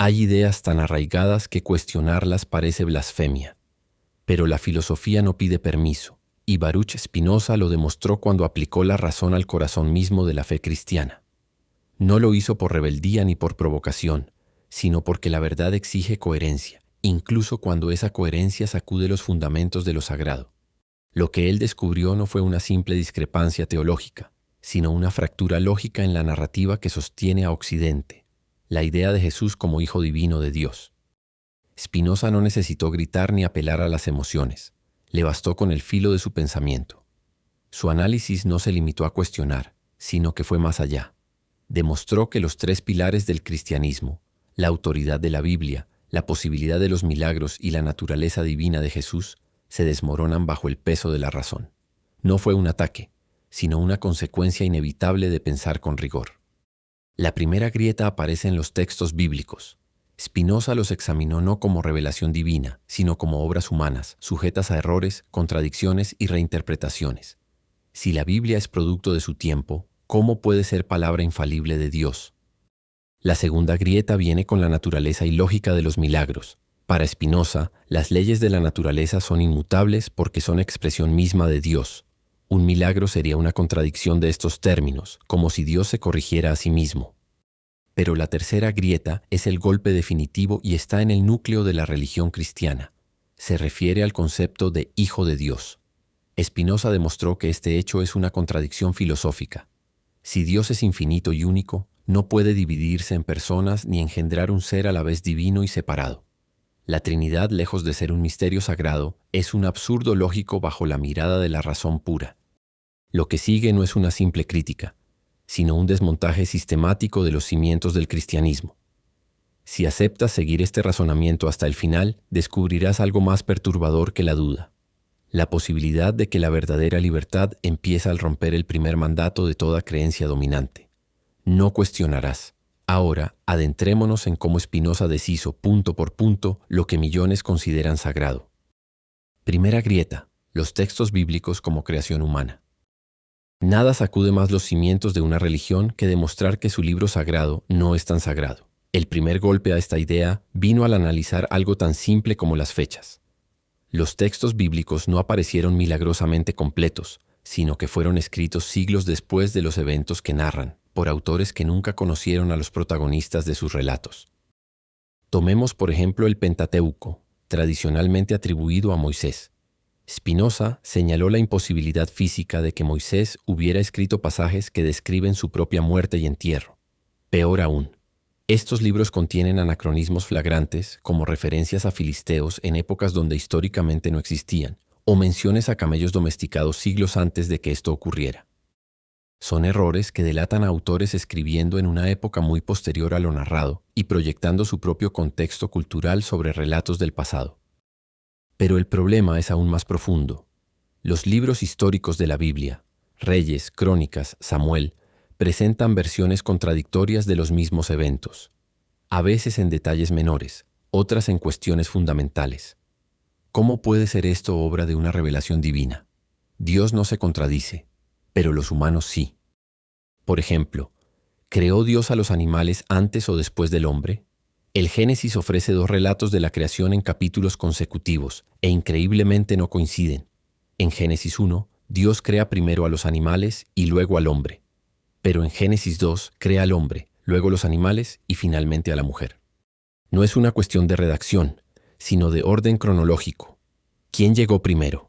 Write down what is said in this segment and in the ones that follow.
Hay ideas tan arraigadas que cuestionarlas parece blasfemia. Pero la filosofía no pide permiso, y Baruch Spinoza lo demostró cuando aplicó la razón al corazón mismo de la fe cristiana. No lo hizo por rebeldía ni por provocación, sino porque la verdad exige coherencia, incluso cuando esa coherencia sacude los fundamentos de lo sagrado. Lo que él descubrió no fue una simple discrepancia teológica, sino una fractura lógica en la narrativa que sostiene a Occidente, la idea de Jesús como Hijo Divino de Dios. Spinoza no necesitó gritar ni apelar a las emociones, le bastó con el filo de su pensamiento. Su análisis no se limitó a cuestionar, sino que fue más allá. Demostró que los tres pilares del cristianismo, la autoridad de la Biblia, la posibilidad de los milagros y la naturaleza divina de Jesús, se desmoronan bajo el peso de la razón. No fue un ataque, sino una consecuencia inevitable de pensar con rigor. La primera grieta aparece en los textos bíblicos. Spinoza los examinó no como revelación divina, sino como obras humanas, sujetas a errores, contradicciones y reinterpretaciones. Si la Biblia es producto de su tiempo, ¿cómo puede ser palabra infalible de Dios? La segunda grieta viene con la naturaleza ilógica de los milagros. Para Spinoza, las leyes de la naturaleza son inmutables porque son expresión misma de Dios. Un milagro sería una contradicción de estos términos, como si Dios se corrigiera a sí mismo. Pero la tercera grieta es el golpe definitivo y está en el núcleo de la religión cristiana. Se refiere al concepto de Hijo de Dios. Spinoza demostró que este hecho es una contradicción filosófica. Si Dios es infinito y único, no puede dividirse en personas ni engendrar un ser a la vez divino y separado. La Trinidad, lejos de ser un misterio sagrado, es un absurdo lógico bajo la mirada de la razón pura. Lo que sigue no es una simple crítica, sino un desmontaje sistemático de los cimientos del cristianismo. Si aceptas seguir este razonamiento hasta el final, descubrirás algo más perturbador que la duda. La posibilidad de que la verdadera libertad empieza al romper el primer mandato de toda creencia dominante. No cuestionarás. Ahora, adentrémonos en cómo Spinoza deshizo punto por punto lo que millones consideran sagrado. Primera grieta: los textos bíblicos como creación humana. Nada sacude más los cimientos de una religión que demostrar que su libro sagrado no es tan sagrado. El primer golpe a esta idea vino al analizar algo tan simple como las fechas. Los textos bíblicos no aparecieron milagrosamente completos, sino que fueron escritos siglos después de los eventos que narran, por autores que nunca conocieron a los protagonistas de sus relatos. Tomemos, por ejemplo, el Pentateuco, tradicionalmente atribuido a Moisés. Spinoza señaló la imposibilidad física de que Moisés hubiera escrito pasajes que describen su propia muerte y entierro. Peor aún, estos libros contienen anacronismos flagrantes, como referencias a filisteos en épocas donde históricamente no existían, o menciones a camellos domesticados siglos antes de que esto ocurriera. Son errores que delatan a autores escribiendo en una época muy posterior a lo narrado y proyectando su propio contexto cultural sobre relatos del pasado. Pero el problema es aún más profundo. Los libros históricos de la Biblia, Reyes, Crónicas, Samuel, presentan versiones contradictorias de los mismos eventos, a veces en detalles menores, otras en cuestiones fundamentales. ¿Cómo puede ser esto obra de una revelación divina? Dios no se contradice, pero los humanos sí. Por ejemplo, ¿creó Dios a los animales antes o después del hombre? El Génesis ofrece dos relatos de la creación en capítulos consecutivos e increíblemente no coinciden. En Génesis 1, Dios crea primero a los animales y luego al hombre. Pero en Génesis 2 crea al hombre, luego los animales y finalmente a la mujer. No es una cuestión de redacción, sino de orden cronológico. ¿Quién llegó primero?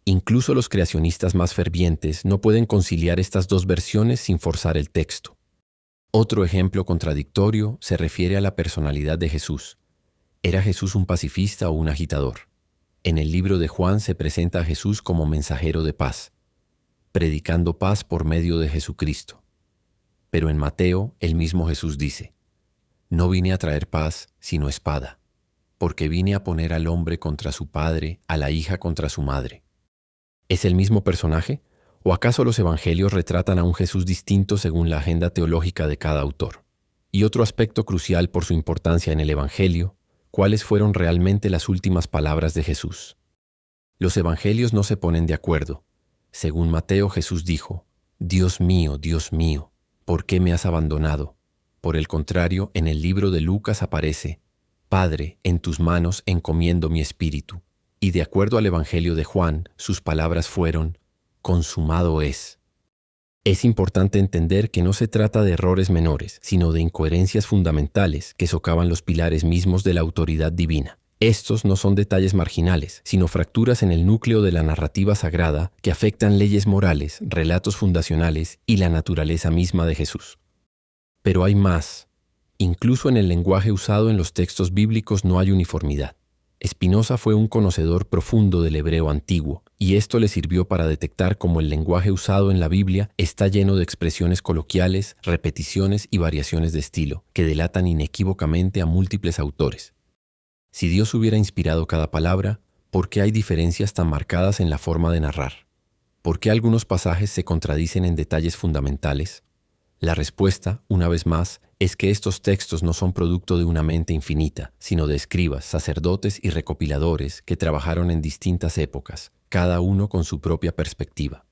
Incluso los creacionistas más fervientes no pueden conciliar estas dos versiones sin forzar el texto. Otro ejemplo contradictorio se refiere a la personalidad de Jesús. ¿Era Jesús un pacifista o un agitador? En el libro de Juan se presenta a Jesús como mensajero de paz, predicando paz por medio de Jesucristo. Pero en Mateo, el mismo Jesús dice: «No vine a traer paz, sino espada, porque vine a poner al hombre contra su padre, a la hija contra su madre». ¿Es el mismo personaje? ¿O acaso los evangelios retratan a un Jesús distinto según la agenda teológica de cada autor? Y otro aspecto crucial por su importancia en el evangelio: ¿cuáles fueron realmente las últimas palabras de Jesús? Los evangelios no se ponen de acuerdo. Según Mateo, Jesús dijo: Dios mío, ¿por qué me has abandonado? Por el contrario, en el libro de Lucas aparece: Padre, en tus manos encomiendo mi espíritu. Y de acuerdo al Evangelio de Juan, sus palabras fueron: consumado es. Es importante entender que no se trata de errores menores, sino de incoherencias fundamentales que socavan los pilares mismos de la autoridad divina. Estos no son detalles marginales, sino fracturas en el núcleo de la narrativa sagrada que afectan leyes morales, relatos fundacionales y la naturaleza misma de Jesús. Pero hay más. Incluso en el lenguaje usado en los textos bíblicos no hay uniformidad. Spinoza fue un conocedor profundo del hebreo antiguo, y esto le sirvió para detectar cómo el lenguaje usado en la Biblia está lleno de expresiones coloquiales, repeticiones y variaciones de estilo, que delatan inequívocamente a múltiples autores. Si Dios hubiera inspirado cada palabra, ¿por qué hay diferencias tan marcadas en la forma de narrar? ¿Por qué algunos pasajes se contradicen en detalles fundamentales? La respuesta, una vez más, es que estos textos no son producto de una mente infinita, sino de escribas, sacerdotes y recopiladores que trabajaron en distintas épocas, cada uno con su propia perspectiva.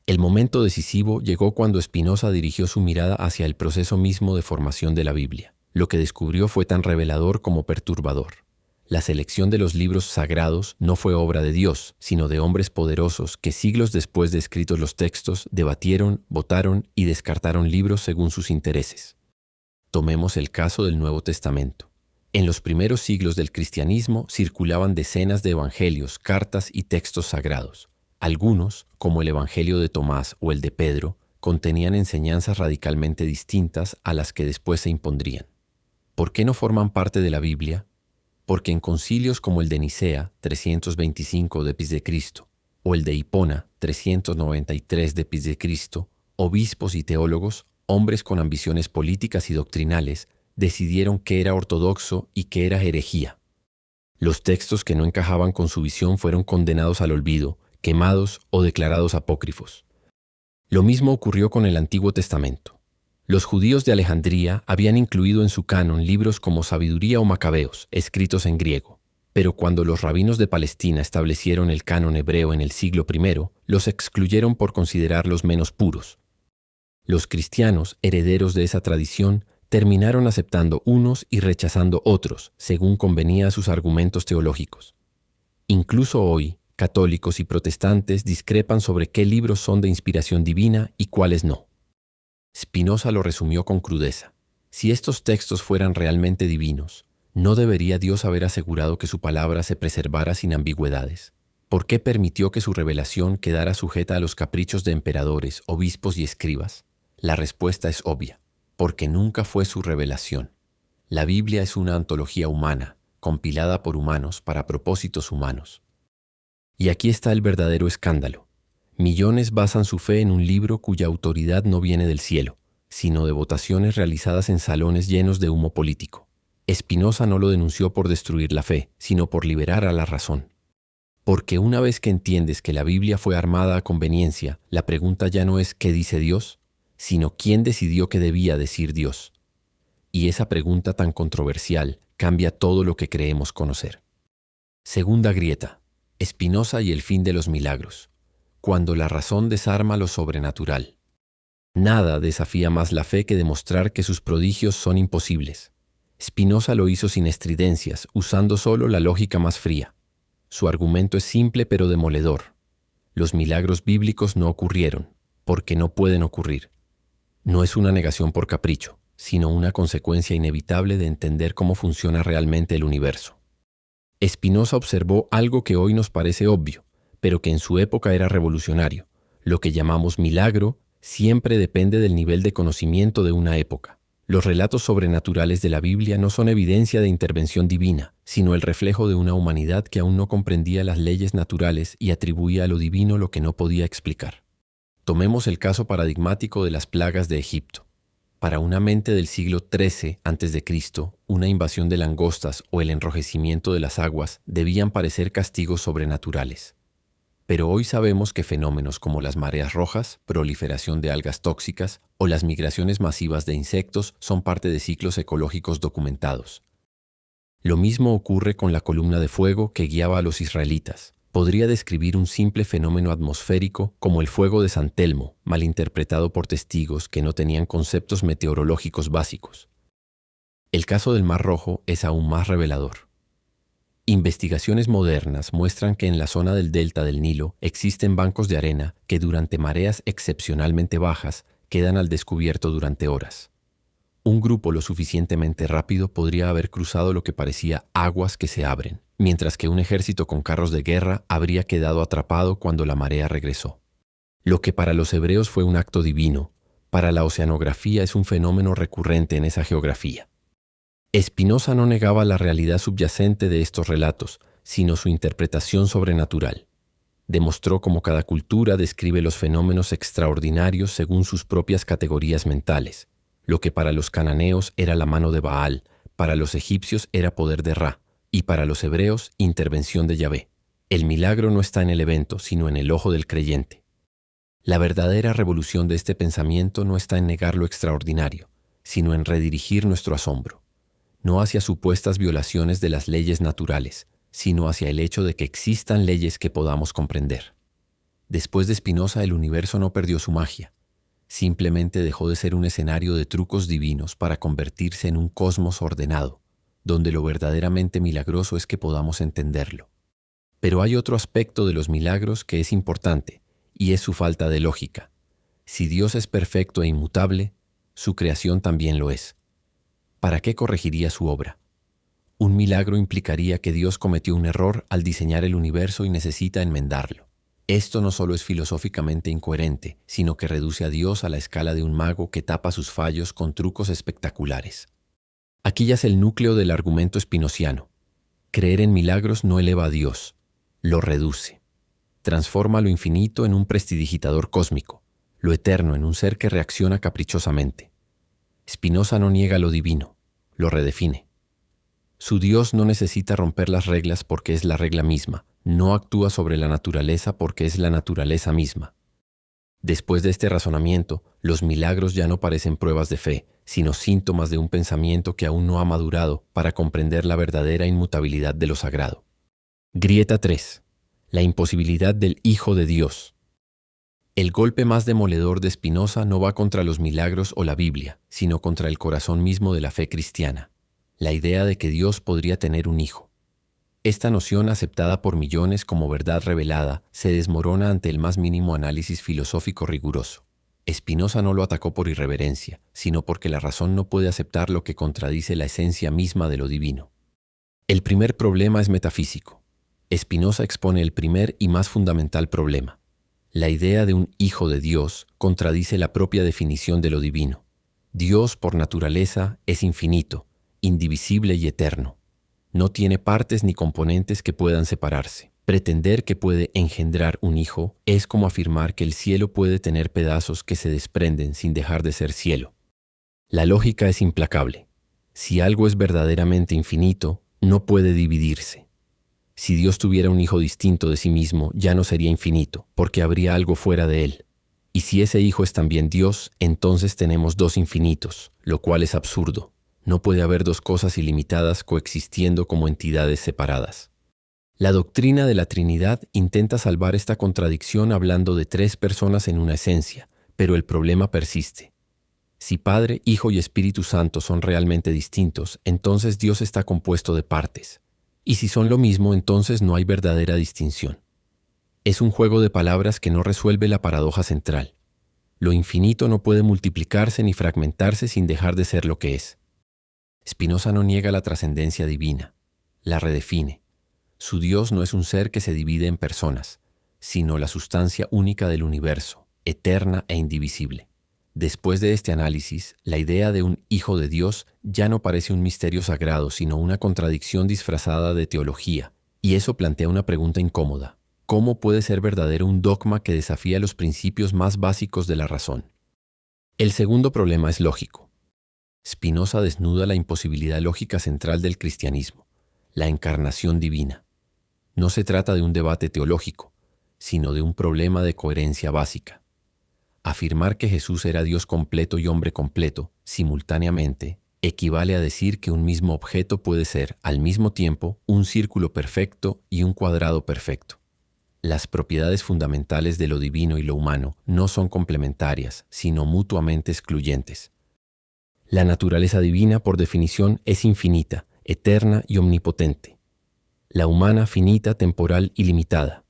El momento decisivo llegó cuando Spinoza dirigió su mirada hacia el proceso mismo de formación de la Biblia. Lo que descubrió fue tan revelador como perturbador. La selección de los libros sagrados no fue obra de Dios, sino de hombres poderosos que siglos después de escritos los textos debatieron, votaron y descartaron libros según sus intereses. Tomemos el caso del Nuevo Testamento. En los primeros siglos del cristianismo circulaban decenas de evangelios, cartas y textos sagrados. Algunos, como el Evangelio de Tomás o el de Pedro, contenían enseñanzas radicalmente distintas a las que después se impondrían. ¿Por qué no forman parte de la Biblia? Porque en concilios como el de Nicea, 325 d.C., o el de Hipona, 393 d.C., obispos y teólogos, hombres con ambiciones políticas y doctrinales, decidieron qué era ortodoxo y qué era herejía. Los textos que no encajaban con su visión fueron condenados al olvido, quemados o declarados apócrifos. Lo mismo ocurrió con el Antiguo Testamento. Los judíos de Alejandría habían incluido en su canon libros como Sabiduría o Macabeos, escritos en griego. Pero cuando los rabinos de Palestina establecieron el canon hebreo en el siglo I, los excluyeron por considerarlos menos puros. Los cristianos, herederos de esa tradición, terminaron aceptando unos y rechazando otros, según convenía a sus argumentos teológicos. Incluso hoy, católicos y protestantes discrepan sobre qué libros son de inspiración divina y cuáles no. Spinoza lo resumió con crudeza. Si estos textos fueran realmente divinos, ¿no debería Dios haber asegurado que su palabra se preservara sin ambigüedades? ¿Por qué permitió que su revelación quedara sujeta a los caprichos de emperadores, obispos y escribas? La respuesta es obvia: porque nunca fue su revelación. La Biblia es una antología humana, compilada por humanos para propósitos humanos. Y aquí está el verdadero escándalo. Millones basan su fe en un libro cuya autoridad no viene del cielo, sino de votaciones realizadas en salones llenos de humo político. Spinoza no lo denunció por destruir la fe, sino por liberar a la razón. Porque una vez que entiendes que la Biblia fue armada a conveniencia, la pregunta ya no es ¿qué dice Dios?, sino ¿quién decidió que debía decir Dios? Y esa pregunta tan controversial cambia todo lo que creemos conocer. Segunda grieta: Spinoza y el fin de los milagros. Cuando la razón desarma lo sobrenatural. Nada desafía más la fe que demostrar que sus prodigios son imposibles. Spinoza lo hizo sin estridencias, usando solo la lógica más fría. Su argumento es simple pero demoledor. Los milagros bíblicos no ocurrieron, porque no pueden ocurrir. No es una negación por capricho, sino una consecuencia inevitable de entender cómo funciona realmente el universo. Spinoza observó algo que hoy nos parece obvio, pero que en su época era revolucionario. Lo que llamamos milagro siempre depende del nivel de conocimiento de una época. Los relatos sobrenaturales de la Biblia no son evidencia de intervención divina, sino el reflejo de una humanidad que aún no comprendía las leyes naturales y atribuía a lo divino lo que no podía explicar. Tomemos el caso paradigmático de las plagas de Egipto. Para una mente del siglo XIII a.C., una invasión de langostas o el enrojecimiento de las aguas debían parecer castigos sobrenaturales. Pero hoy sabemos que fenómenos como las mareas rojas, proliferación de algas tóxicas o las migraciones masivas de insectos son parte de ciclos ecológicos documentados. Lo mismo ocurre con la columna de fuego que guiaba a los israelitas. Podría describir un simple fenómeno atmosférico como el fuego de San Telmo, malinterpretado por testigos que no tenían conceptos meteorológicos básicos. El caso del Mar Rojo es aún más revelador. Investigaciones modernas muestran que en la zona del delta del Nilo existen bancos de arena que durante mareas excepcionalmente bajas quedan al descubierto durante horas. Un grupo lo suficientemente rápido podría haber cruzado lo que parecía aguas que se abren, mientras que un ejército con carros de guerra habría quedado atrapado cuando la marea regresó. Lo que para los hebreos fue un acto divino, para la oceanografía es un fenómeno recurrente en esa geografía. Spinoza no negaba la realidad subyacente de estos relatos, sino su interpretación sobrenatural. Demostró cómo cada cultura describe los fenómenos extraordinarios según sus propias categorías mentales. Lo que para los cananeos era la mano de Baal, para los egipcios era poder de Ra, y para los hebreos, intervención de Yahvé. El milagro no está en el evento, sino en el ojo del creyente. La verdadera revolución de este pensamiento no está en negar lo extraordinario, sino en redirigir nuestro asombro. No hacia supuestas violaciones de las leyes naturales, sino hacia el hecho de que existan leyes que podamos comprender. Después de Spinoza, el universo no perdió su magia. Simplemente dejó de ser un escenario de trucos divinos para convertirse en un cosmos ordenado, donde lo verdaderamente milagroso es que podamos entenderlo. Pero hay otro aspecto de los milagros que es importante, y es su falta de lógica. Si Dios es perfecto e inmutable, su creación también lo es. ¿Para qué corregiría su obra? Un milagro implicaría que Dios cometió un error al diseñar el universo y necesita enmendarlo. Esto no solo es filosóficamente incoherente, sino que reduce a Dios a la escala de un mago que tapa sus fallos con trucos espectaculares. Aquí yace el núcleo del argumento spinociano. Creer en milagros no eleva a Dios, lo reduce. Transforma lo infinito en un prestidigitador cósmico, lo eterno en un ser que reacciona caprichosamente. Spinoza no niega lo divino, lo redefine. Su Dios no necesita romper las reglas porque es la regla misma, no actúa sobre la naturaleza porque es la naturaleza misma. Después de este razonamiento, los milagros ya no parecen pruebas de fe, sino síntomas de un pensamiento que aún no ha madurado para comprender la verdadera inmutabilidad de lo sagrado. Grieta 3. La imposibilidad del Hijo de Dios. El golpe más demoledor de Spinoza no va contra los milagros o la Biblia, sino contra el corazón mismo de la fe cristiana. La idea de que Dios podría tener un hijo. Esta noción, aceptada por millones como verdad revelada, se desmorona ante el más mínimo análisis filosófico riguroso. Spinoza no lo atacó por irreverencia, sino porque la razón no puede aceptar lo que contradice la esencia misma de lo divino. El primer problema es metafísico. Spinoza expone el primer y más fundamental problema. La idea de un hijo de Dios contradice la propia definición de lo divino. Dios, por naturaleza, es infinito, indivisible y eterno. No tiene partes ni componentes que puedan separarse. Pretender que puede engendrar un hijo es como afirmar que el cielo puede tener pedazos que se desprenden sin dejar de ser cielo. La lógica es implacable. Si algo es verdaderamente infinito, no puede dividirse. Si Dios tuviera un hijo distinto de sí mismo, ya no sería infinito, porque habría algo fuera de él. Y si ese hijo es también Dios, entonces tenemos dos infinitos, lo cual es absurdo. No puede haber dos cosas ilimitadas coexistiendo como entidades separadas. La doctrina de la Trinidad intenta salvar esta contradicción hablando de tres personas en una esencia, pero el problema persiste. Si Padre, Hijo y Espíritu Santo son realmente distintos, entonces Dios está compuesto de partes. Y si son lo mismo, entonces no hay verdadera distinción. Es un juego de palabras que no resuelve la paradoja central. Lo infinito no puede multiplicarse ni fragmentarse sin dejar de ser lo que es. Spinoza no niega la trascendencia divina, la redefine. Su Dios no es un ser que se divide en personas, sino la sustancia única del universo, eterna e indivisible. Después de este análisis, la idea de un hijo de Dios ya no parece un misterio sagrado, sino una contradicción disfrazada de teología, y eso plantea una pregunta incómoda. ¿Cómo puede ser verdadero un dogma que desafía los principios más básicos de la razón? El segundo problema es lógico. Spinoza desnuda la imposibilidad lógica central del cristianismo, la encarnación divina. No se trata de un debate teológico, sino de un problema de coherencia básica. Afirmar que Jesús era Dios completo y hombre completo, simultáneamente, equivale a decir que un mismo objeto puede ser, al mismo tiempo, un círculo perfecto y un cuadrado perfecto. las propiedades fundamentales de lo divino y lo humano no son complementarias, sino mutuamente excluyentes. La naturaleza divina, por definición, es infinita, eterna y omnipotente. La humana, finita, temporal y limitada.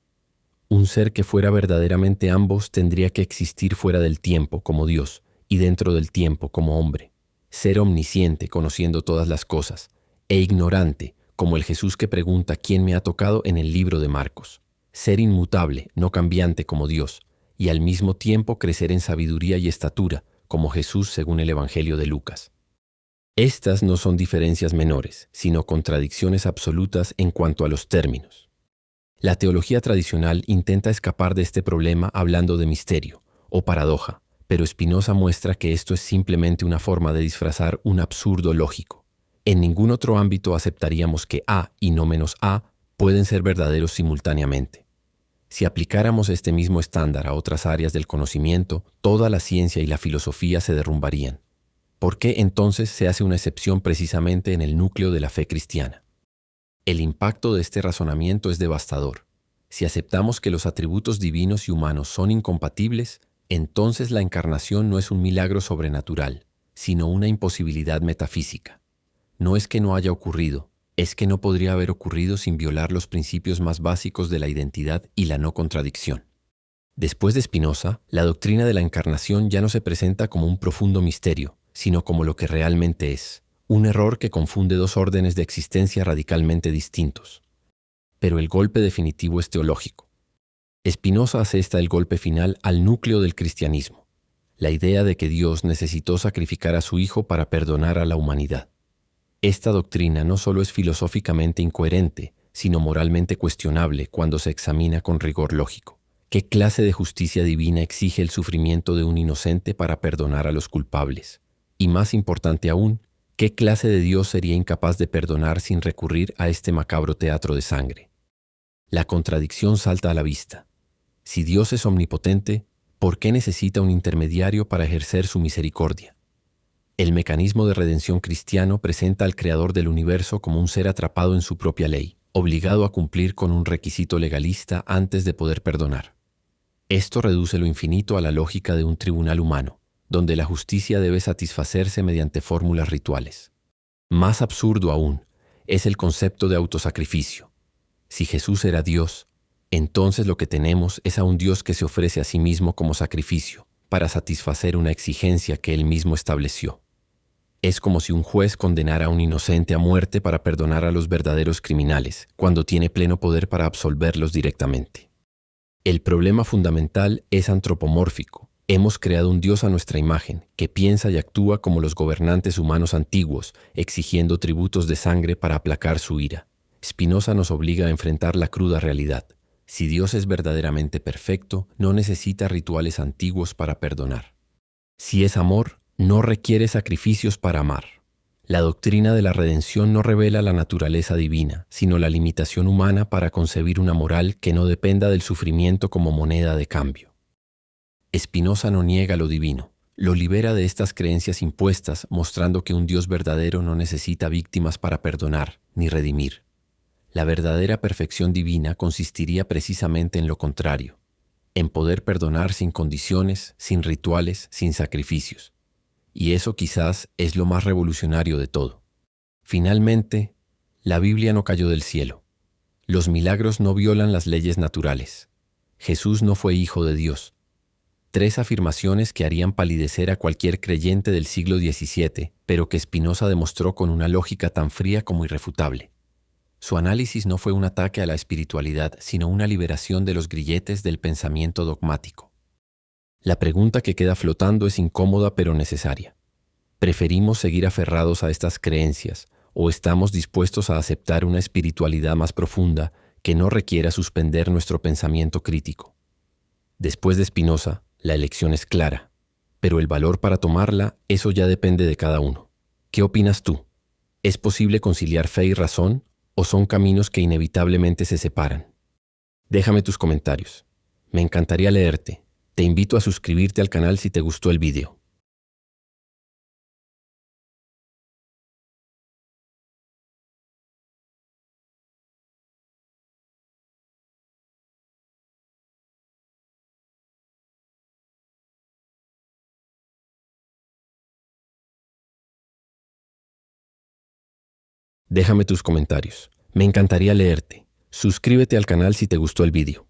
Un ser que fuera verdaderamente ambos tendría que existir fuera del tiempo como Dios y dentro del tiempo como hombre. Ser omnisciente, conociendo todas las cosas, e ignorante, como el Jesús que pregunta quién me ha tocado en el libro de Marcos. Ser inmutable, no cambiante como Dios, y al mismo tiempo crecer en sabiduría y estatura, como Jesús según el Evangelio de Lucas. Estas no son diferencias menores, sino contradicciones absolutas en cuanto a los términos. La teología tradicional intenta escapar de este problema hablando de misterio o paradoja, pero Spinoza muestra que esto es simplemente una forma de disfrazar un absurdo lógico. En ningún otro ámbito aceptaríamos que A y no menos A pueden ser verdaderos simultáneamente. Si aplicáramos este mismo estándar a otras áreas del conocimiento, toda la ciencia y la filosofía se derrumbarían. ¿Por qué entonces se hace una excepción precisamente en el núcleo de la fe cristiana? El impacto de este razonamiento es devastador. Si aceptamos que los atributos divinos y humanos son incompatibles, entonces la encarnación no es un milagro sobrenatural, sino una imposibilidad metafísica. No es que no haya ocurrido, es que no podría haber ocurrido sin violar los principios más básicos de la identidad y la no contradicción. Después de Spinoza, la doctrina de la encarnación ya no se presenta como un profundo misterio, sino como lo que realmente es, un error que confunde dos órdenes de existencia radicalmente distintos. Pero el golpe definitivo es teológico. Spinoza asesta el golpe final al núcleo del cristianismo, la idea de que Dios necesitó sacrificar a su Hijo para perdonar a la humanidad. Esta doctrina no solo es filosóficamente incoherente, sino moralmente cuestionable cuando se examina con rigor lógico. ¿Qué clase de justicia divina exige el sufrimiento de un inocente para perdonar a los culpables? Y más importante aún, ¿qué clase de Dios sería incapaz de perdonar sin recurrir a este macabro teatro de sangre? La contradicción salta a la vista. Si Dios es omnipotente, ¿por qué necesita un intermediario para ejercer su misericordia? El mecanismo de redención cristiano presenta al Creador del universo como un ser atrapado en su propia ley, obligado a cumplir con un requisito legalista antes de poder perdonar. Esto reduce lo infinito a la lógica de un tribunal humano, donde la justicia debe satisfacerse mediante fórmulas rituales. Más absurdo aún es el concepto de autosacrificio. Si Jesús era Dios, entonces lo que tenemos es a un Dios que se ofrece a sí mismo como sacrificio para satisfacer una exigencia que él mismo estableció. Es como si un juez condenara a un inocente a muerte para perdonar a los verdaderos criminales, cuando tiene pleno poder para absolverlos directamente. El problema fundamental es antropomórfico. Hemos creado un Dios a nuestra imagen, que piensa y actúa como los gobernantes humanos antiguos, exigiendo tributos de sangre para aplacar su ira. Spinoza nos obliga a enfrentar la cruda realidad. Si Dios es verdaderamente perfecto, no necesita rituales antiguos para perdonar. Si es amor, no requiere sacrificios para amar. La doctrina de la redención no revela la naturaleza divina, sino la limitación humana para concebir una moral que no dependa del sufrimiento como moneda de cambio. Spinoza no niega lo divino, lo libera de estas creencias impuestas, mostrando que un Dios verdadero no necesita víctimas para perdonar ni redimir. La verdadera perfección divina consistiría precisamente en lo contrario, en poder perdonar sin condiciones, sin rituales, sin sacrificios. Y eso quizás es lo más revolucionario de todo. Finalmente, la Biblia no cayó del cielo. Los milagros no violan las leyes naturales. Jesús no fue hijo de Dios. Tres afirmaciones que harían palidecer a cualquier creyente del siglo XVII, pero que Spinoza demostró con una lógica tan fría como irrefutable. Su análisis no fue un ataque a la espiritualidad, sino una liberación de los grilletes del pensamiento dogmático. La pregunta que queda flotando es incómoda pero necesaria. ¿Preferimos seguir aferrados a estas creencias o estamos dispuestos a aceptar una espiritualidad más profunda que no requiera suspender nuestro pensamiento crítico? Después de Spinoza, la elección es clara, pero el valor para tomarla, eso ya depende de cada uno. ¿Qué opinas tú? ¿Es posible conciliar fe y razón o son caminos que inevitablemente se separan? Déjame tus comentarios. Me encantaría leerte. Te invito a suscribirte al canal si te gustó el video. Déjame tus comentarios. Me encantaría leerte. Suscríbete al canal si te gustó el vídeo.